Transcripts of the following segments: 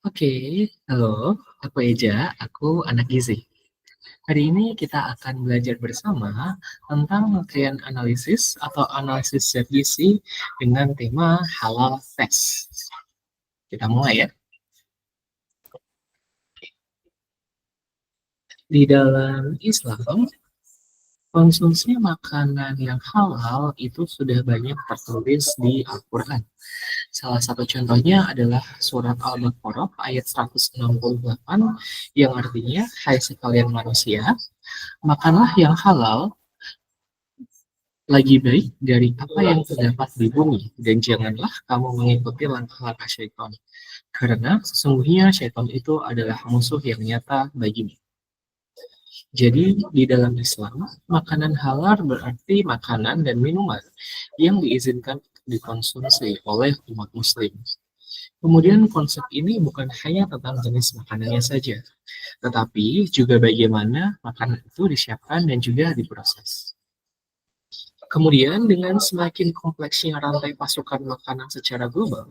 Oke, halo, aku Eja, aku anak gizi. Hari ini kita akan belajar bersama tentang nutrien analisis atau analisis zat gizi dengan tema halal test. Kita mulai ya. Di dalam Islam, konsumsi makanan yang halal itu sudah banyak tertulis di Al-Quran. Salah satu contohnya adalah surat Al-Baqarah ayat 168 yang artinya, hai sekalian manusia, makanlah yang halal lagi baik dari apa yang terdapat di bumi, dan janganlah kamu mengikuti langkah-langkah syaitan, karena sesungguhnya syaitan itu adalah musuh yang nyata bagimu. Jadi, di dalam Islam, makanan halal berarti makanan dan minuman yang diizinkan dikonsumsi oleh umat muslim. Kemudian konsep ini bukan hanya tentang jenis makanannya saja, tetapi juga bagaimana makanan itu disiapkan dan juga diproses. Kemudian, dengan semakin kompleksnya rantai pasokan makanan secara global,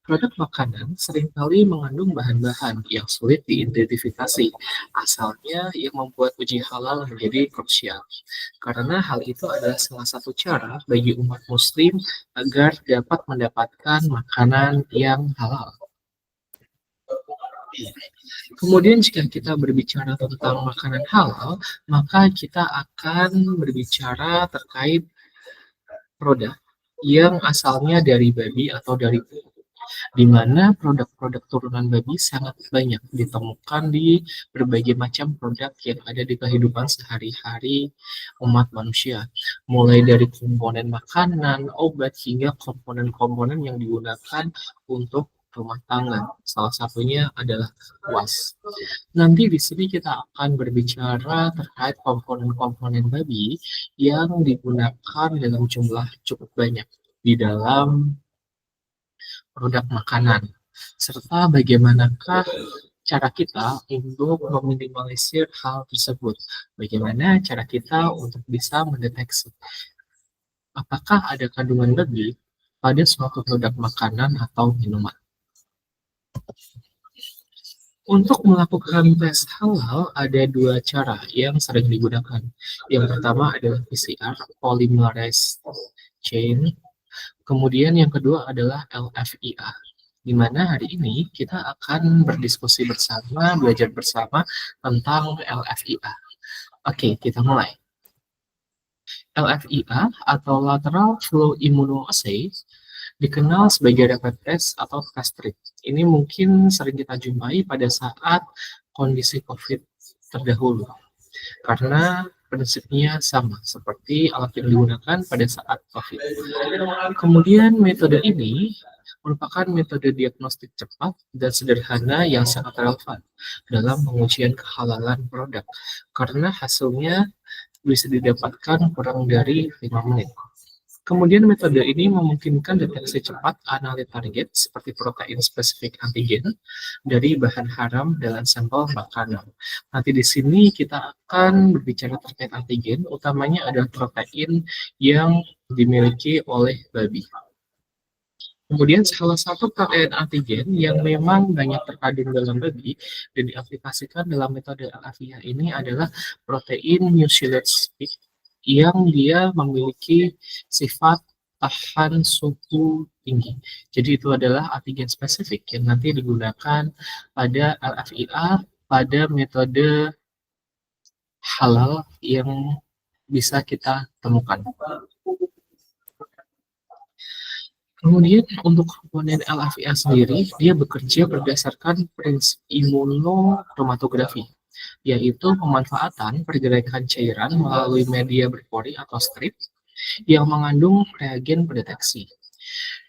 produk makanan seringkali mengandung bahan-bahan yang sulit diidentifikasi asalnya, yang membuat uji halal menjadi krusial. Karena hal itu adalah salah satu cara bagi umat muslim agar dapat mendapatkan makanan yang halal. Kemudian jika kita berbicara tentang makanan halal, maka kita akan berbicara terkait produk yang asalnya dari babi atau dari kuku, di mana produk-produk turunan babi sangat banyak ditemukan di berbagai macam produk yang ada di kehidupan sehari-hari umat manusia, mulai dari komponen makanan, obat, hingga komponen-komponen yang digunakan untuk rumah tangga. Salah satunya adalah kuas. Nanti di sini kita akan berbicara terkait komponen-komponen babi yang digunakan dalam jumlah cukup banyak di dalam produk makanan, serta bagaimanakah cara kita untuk meminimalisir hal tersebut. Bagaimana cara kita untuk bisa mendeteksi apakah ada kandungan babi pada suatu produk makanan atau minuman. Untuk melakukan tes halal ada dua cara yang sering digunakan. Yang pertama adalah PCR, polymerase chain. Kemudian yang kedua adalah LFIA, di mana hari ini kita akan berdiskusi bersama, belajar bersama tentang LFIA. Oke, kita mulai. LFIA atau Lateral Flow Immunoassay dikenal sebagai rapid test atau test strip. Ini mungkin sering kita jumpai pada saat kondisi COVID terdahulu, karena prinsipnya sama seperti alat yang digunakan pada saat COVID. Kemudian metode ini merupakan metode diagnostik cepat dan sederhana yang sangat relevan dalam pengujian kehalalan produk, karena hasilnya bisa didapatkan kurang dari 5 menit. Kemudian metode ini memungkinkan deteksi cepat analit target seperti protein spesifik antigen dari bahan haram dalam sampel makanan. Nanti di sini kita akan berbicara terkait antigen, utamanya adalah protein yang dimiliki oleh babi. Kemudian salah satu protein antigen yang memang banyak terkandung dalam babi dan diaplikasikan dalam metode alafia ini adalah protein nucleate spike, yang dia memiliki sifat tahan suhu tinggi. Jadi itu adalah antigen spesifik yang nanti digunakan pada LFIA pada metode halal yang bisa kita temukan. Kemudian untuk komponen LFIA sendiri, dia bekerja berdasarkan prinsip imunokromatografi, yaitu pemanfaatan pergerakan cairan melalui media berpori atau strip yang mengandung reagen pendeteksi.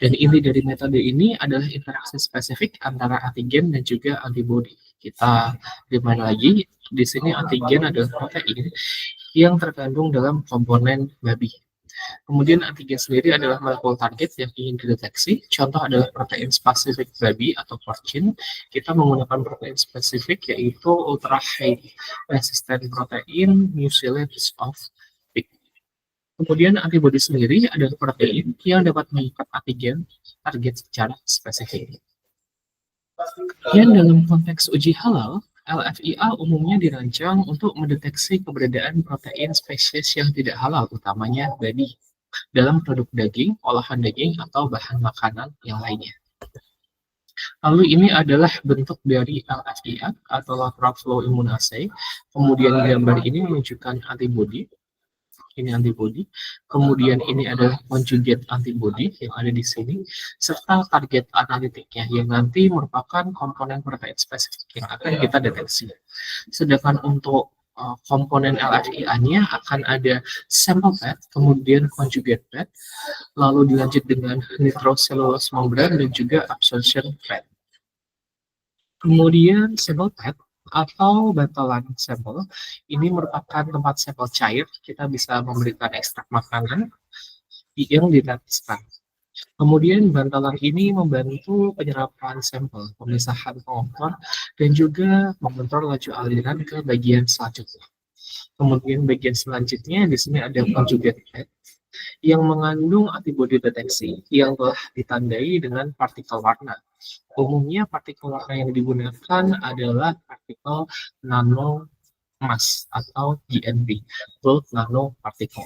Dan inti dari metode ini adalah interaksi spesifik antara antigen dan juga antibodi. Kita gimana lagi, di sini antigen adalah protein yang terkandung dalam komponen babi. Kemudian antigen sendiri adalah molekul target yang ingin dideteksi. Contoh adalah protein spesifik babi atau porcin. Kita menggunakan protein spesifik yaitu ultra high resistant protein nucleates of pig. Kemudian antibodi sendiri adalah protein yang dapat mengikat antigen target secara spesifik. Dan dalam konteks uji halal, LFIA umumnya dirancang untuk mendeteksi keberadaan protein spesies yang tidak halal, utamanya babi, dalam produk daging, olahan daging, atau bahan makanan yang lainnya. Lalu ini adalah bentuk dari LFIA atau lateral flow immunoassay. Kemudian gambar ini menunjukkan antibodi. Ini antibodi. Kemudian ini adalah conjugate antibody yang ada di sini, serta target analitiknya yang nanti merupakan komponen protein spesifik yang akan kita deteksi. Sedangkan untuk komponen LFIA-nya akan ada sample pad, kemudian conjugate pad, lalu dilanjut dengan nitrocellulose membran dan juga absorption pad. Kemudian sample pad atau bantalan sampel ini merupakan tempat sampel cair, kita bisa memberikan ekstrak makanan yang diteteskan. Kemudian bantalan ini membantu penyerapan sampel, pemisahan pengotor, dan juga mengontrol laju aliran ke bagian selanjutnya. Kemudian bagian selanjutnya di sini ada conjugate pad yang mengandung antibodi deteksi yang telah ditandai dengan partikel warna. Umumnya partikel warna yang digunakan adalah partikel nano emas atau GNP, gold nanoparticle.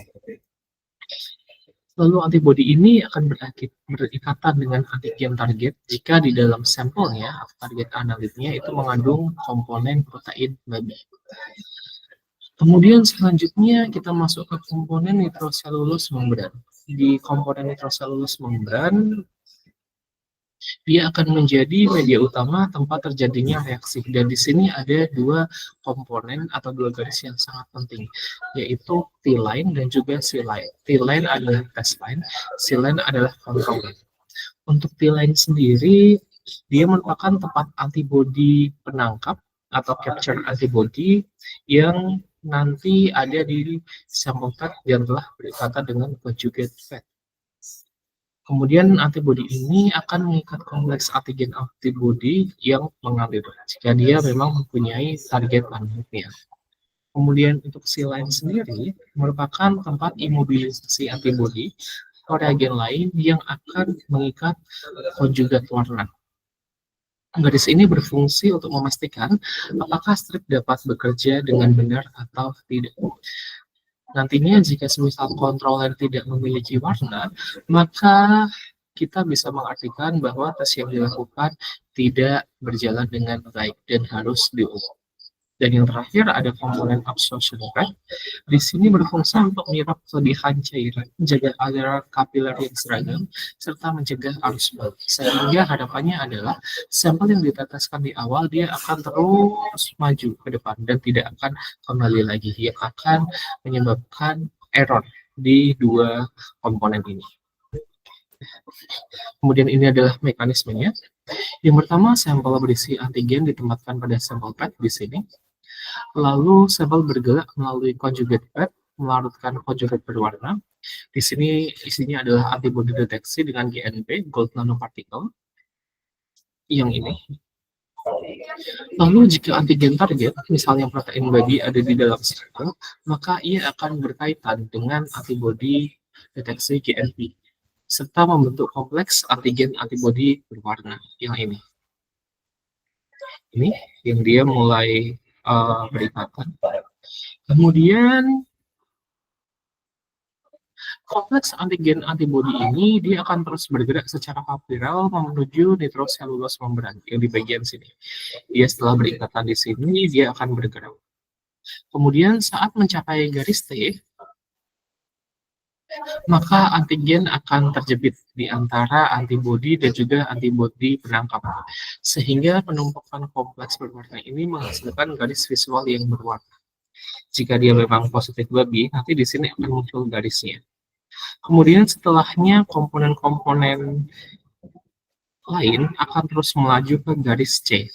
Lalu antibodi ini akan berikatan dengan antigen target jika di dalam sampelnya target analitnya itu mengandung komponen protein babi. Kemudian selanjutnya kita masuk ke komponen nitrocellulose membran. Di komponen nitrocellulose membran dia akan menjadi media utama tempat terjadinya reaksi. Dan di sini ada dua komponen atau dua garis yang sangat penting, yaitu T-line dan juga C-line. T-line adalah test line, C-line adalah control line. Untuk T-line sendiri, dia merupakan tempat antibodi penangkap atau capture antibody yang nanti ada di sampel pad yang telah berikatan dengan conjugate pad. Kemudian antibodi ini akan mengikat kompleks antigen antibodi yang mengalir jika dia memang mempunyai target analitnya. Kemudian untuk C-line sendiri merupakan tempat imobilisasi antibodi atau reagen lain yang akan mengikat konjugat warna. Garis ini berfungsi untuk memastikan apakah strip dapat bekerja dengan benar atau tidak. Nantinya jika semisal kontroler tidak memiliki warna, maka kita bisa mengartikan bahwa tes yang dilakukan tidak berjalan dengan baik dan harus diulang. Dan yang terakhir ada komponen absorption pad. Di sini berfungsi untuk menyerap kelebihan cairan, menjaga aliran kapiler yang seragam, serta mencegah arus balik. Sehingga harapannya adalah sampel yang diteteskan di awal dia akan terus maju ke depan dan tidak akan kembali lagi, yang akan menyebabkan error di dua komponen ini. Kemudian ini adalah mekanismenya. Yang pertama, sampel berisi antigen ditempatkan pada sampel pad di sini. Lalu sampel bergerak melalui conjugate pad, melarutkan conjugate berwarna. Di sini isinya adalah antibodi deteksi dengan GNP, gold nanoparticle, yang ini. Lalu jika antigen target, misalnya protein babi ada di dalam sampel, maka ia akan berkaitan dengan antibodi deteksi GNP, serta membentuk kompleks antigen antibodi berwarna, yang ini. Ini yang dia mulai berikatan. Kemudian kompleks antigen antibodi ini dia akan terus bergerak secara kapiral menuju nitrocellulose membran yang di bagian sini. Dia setelah berikatan di sini dia akan bergerak. Kemudian saat mencapai garis T, maka antigen akan terjepit di antara antibodi dan juga antibodi penangkap, sehingga penumpukan kompleks berwarna ini menghasilkan garis visual yang berwarna. Jika dia memang positif babi, nanti di sini akan muncul garisnya. Kemudian setelahnya komponen-komponen lain akan terus melaju ke garis C,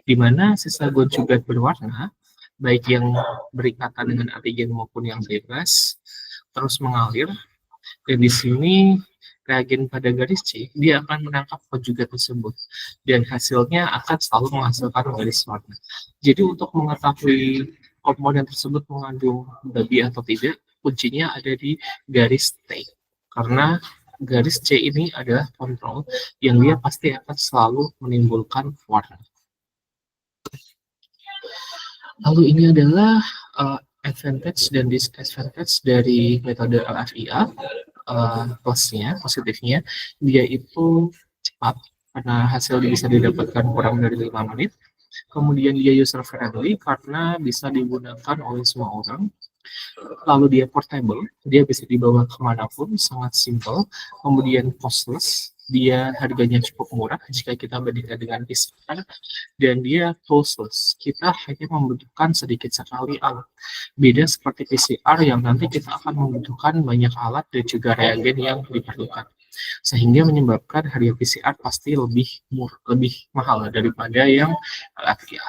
di mana sisa conjugate berwarna, baik yang berikatan dengan antigen maupun yang bebas, terus mengalir, dan di sini reagen pada garis C dia akan menangkap conjugate tersebut dan hasilnya akan selalu menghasilkan garis warna. Jadi untuk mengetahui komponen tersebut mengandung babi atau tidak, kuncinya ada di garis T. Karena garis C ini adalah kontrol yang dia pasti akan selalu menimbulkan warna. Lalu ini adalah advantage dan disadvantage dari metode LFIA. Plusnya, positifnya, dia itu cepat karena hasil bisa didapatkan kurang dari 5 menit. Kemudian dia user friendly karena bisa digunakan oleh semua orang. Lalu dia portable, dia bisa dibawa kemanapun, sangat simple. Kemudian costless, dia harganya cukup murah jika kita bandingkan dengan PCR, dan dia toolsless, kita hanya membutuhkan sedikit sekali alat. Beda seperti PCR yang nanti kita akan membutuhkan banyak alat dan juga reagen yang diperlukan. Sehingga menyebabkan harga PCR pasti lebih mahal daripada yang LFIA.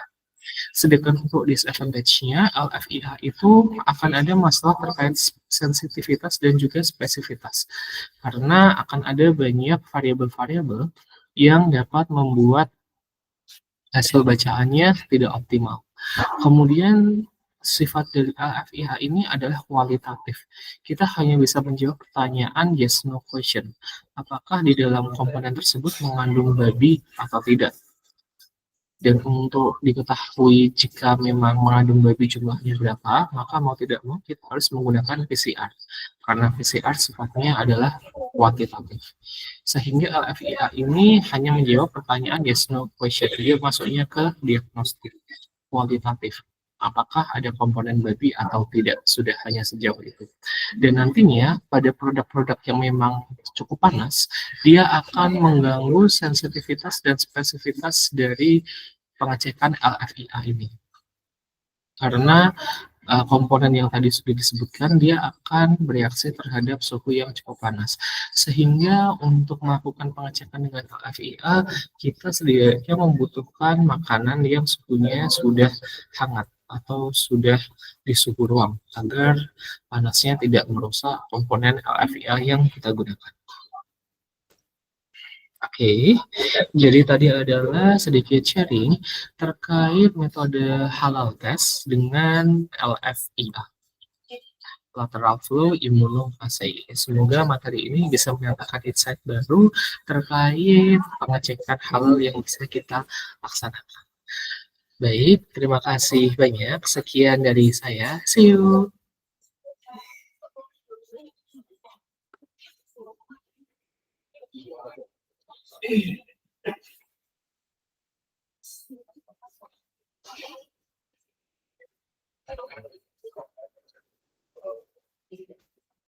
Sedangkan untuk disadvantage-nya, LFIA itu akan ada masalah terkait sensitivitas dan juga spesifitas. Karena akan ada banyak variabel-variabel yang dapat membuat hasil bacaannya tidak optimal. Kemudian sifat dari LFIA ini adalah kualitatif. Kita hanya bisa menjawab pertanyaan yes no question. Apakah di dalam komponen tersebut mengandung babi atau tidak? Dan untuk diketahui jika memang mengandung babi jumlahnya berapa, maka mau tidak mau kita harus menggunakan PCR. Karena PCR sifatnya adalah kuantitatif. Sehingga LFIA ini hanya menjawab pertanyaan yes no question. Dia masuknya ke diagnostik kualitatif. Apakah ada komponen babi atau tidak, sudah hanya sejauh itu. Dan nantinya pada produk-produk yang memang cukup panas, dia akan mengganggu sensitivitas dan spesifitas dari pengecekan LFIA ini. Karena komponen yang tadi sudah disebutkan, dia akan bereaksi terhadap suhu yang cukup panas. Sehingga untuk melakukan pengecekan dengan LFIA, kita setidaknya membutuhkan makanan yang suhunya sudah hangat atau sudah di suhu ruang, agar panasnya tidak merusak komponen LFIA yang kita gunakan. Oke, jadi tadi adalah sedikit sharing terkait metode halal test dengan LFIA, lateral flow immunoassay. Semoga materi ini bisa menyatakan insight baru terkait pengecekan halal yang bisa kita laksanakan. Baik, terima kasih banyak. Sekian dari saya. See you.